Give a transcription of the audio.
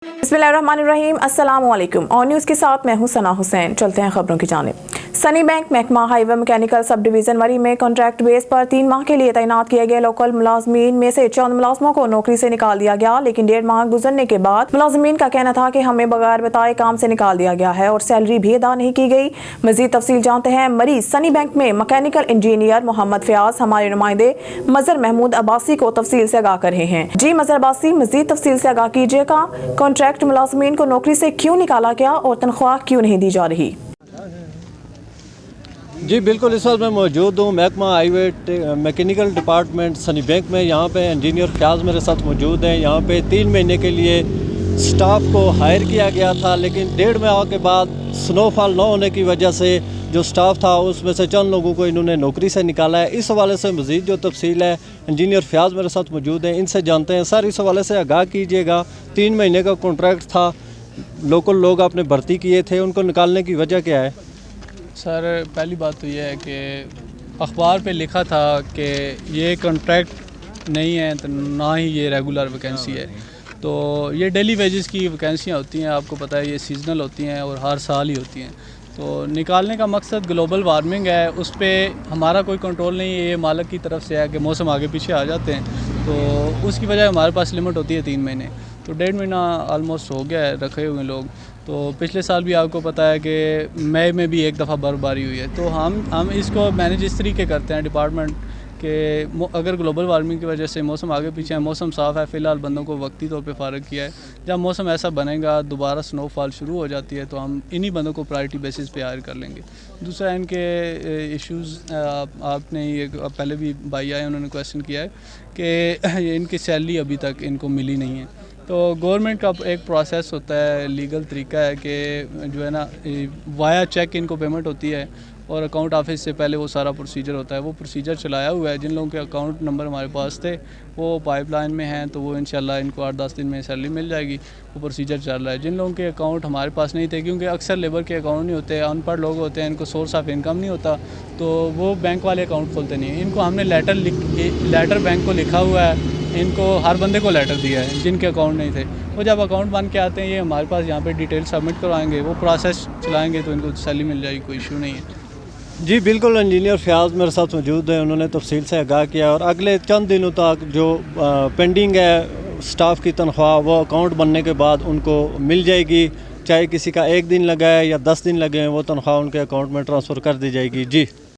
बिस्मिल्लाहिर्रहमानिर्रहीम, अस्सलाम वालेकुम। और न्यूज़ के साथ मैं हूं सना हुसैन। चलते हैं खबरों की जानिब। सनी बैंक महकमा हाईवे मैकेनिकल सब डिवीज़न मरी में कॉन्ट्रैक्ट बेस पर 3 माह के लिए तैनात किए गए लोकल मुलाजमीन में से चंद मुलाजमों को नौकरी से निकाल दिया गया, लेकिन 1.5 माह गुजरने के बाद मुलाजमीन का कहना था कि हमें बगैर बताए काम से निकाल दिया गया है और सैलरी भी अदा नहीं की गई। मजीद तफसील जानते हैं मरीज सनी बैंक में मैकेनिकल इंजीनियर मोहम्मद फयाज हमारे नुमाइंदे मजर महमूद अब्बासी को तफसील से आगाह कर रहे हैं। जी मजर अब्बासी, मजीद तफसील से आगाह कीजिएगा, कॉन्ट्रैक्ट मुलाजमीन को नौकरी से क्यों निकाला गया और तनख्वाह क्यों नहीं दी जा रही? जी बिल्कुल, इस वक्त मैं मौजूद हूँ महकमा highway mechanical department Sunny bank में। यहाँ पे इंजीनियर फयाज मेरे साथ मौजूद हैं। यहाँ पे 3 महीने के लिए स्टाफ को हायर किया गया था, लेकिन 1.5 माह के बाद स्नोफॉल न होने की वजह से जो स्टाफ था उसमें से चंद लोगों को इन्होंने नौकरी से निकाला है। इस हवाले से मज़ीद जो तफसील है इंजीनियर फयाज मेरे साथ मौजूद हैं, इनसे जानते हैं। सर, इस हवाले से आगाह कीजिएगा, 3 महीने का कॉन्ट्रैक्ट था, लोकल लोग आपने भर्ती किए थे, उनको निकालने की वजह क्या है? सर, पहली बात तो यह है कि अखबार पे लिखा था कि ये कॉन्ट्रैक्ट नहीं है, तो ना ही ये रेगुलर वैकेंसी है। तो ये डेली वेजेस की वैकेंसियाँ होती हैं, आपको पता है ये सीजनल होती हैं और हर साल ही होती हैं। तो निकालने का मकसद ग्लोबल वार्मिंग है, उस पर हमारा कोई कंट्रोल नहीं है। ये मालिक की तरफ से है कि मौसम आगे पीछे आ जाते हैं, तो उसकी वजह हमारे पास लिमिट होती है 3 महीने। तो 1.5 महीना ऑलमोस्ट हो गया है रखे हुए लोग। तो पिछले साल भी आपको पता है कि मई में भी एक दफ़ा बर्फबारी हुई है। तो हम इसको मैनेज इस तरीके करते हैं डिपार्टमेंट कि अगर ग्लोबल वार्मिंग की वजह से मौसम आगे पीछे है, मौसम साफ़ है, फ़िलहाल बंदों को वक्ती तौर पे फ़ारग किया है। जब मौसम ऐसा बनेगा, दोबारा स्नोफॉल शुरू हो जाती है, तो हम इन्हीं बंदों को प्रायोरिटी बेसिस पे हायर कर लेंगे। दूसरा, इनके इश्यूज़ आपने ये पहले भी भाई आए, उन्होंने क्वेश्चन किया है कि इनकी सैलरी अभी तक इनको मिली नहीं है। तो गवर्नमेंट का एक प्रोसेस होता है, लीगल तरीका है कि जो है ना वाया चेक इनको पेमेंट होती है और अकाउंट ऑफिस से पहले वो सारा प्रोसीजर होता है। वो प्रोसीजर चलाया हुआ है। जिन लोगों के अकाउंट नंबर हमारे पास थे वो पाइपलाइन में हैं, तो वो इंशाल्लाह इनको 8-10 दिन में सैलरी मिल जाएगी। वो प्रोसीजर चल रहा है। जिन लोगों के अकाउंट हमारे पास नहीं थे, क्योंकि अक्सर लेबर के अकाउंट नहीं होते, अनपढ़ लोग होते हैं, इनको सोर्स ऑफ इनकम नहीं होता, तो वो बैंक वाले अकाउंट खोलते नहीं हैं। इनको हमने लेटर बैंक को लिखा हुआ है, इनको हर बंदे को लेटर दिया है जिनके अकाउंट नहीं थे। वो जब अकाउंट बन के आते हैं, ये हमारे पास यहाँ पे डिटेल सबमिट करवाएंगे, वो प्रोसेस चलाएंगे, तो इनको सैलरी मिल जाएगी, कोई इशू नहीं है। जी बिल्कुल, इंजीनियर फयाज मेरे साथ मौजूद हैं, उन्होंने तफसील से आगाह किया और अगले चंद दिनों तक जो पेंडिंग है स्टाफ की तनख्वाह, वो अकाउंट बनने के बाद उनको मिल जाएगी। चाहे किसी का 1 दिन लगा है या 10 दिन लगे हैं, वो तनख्वाह उनके अकाउंट में ट्रांसफ़र कर दी जाएगी। जी।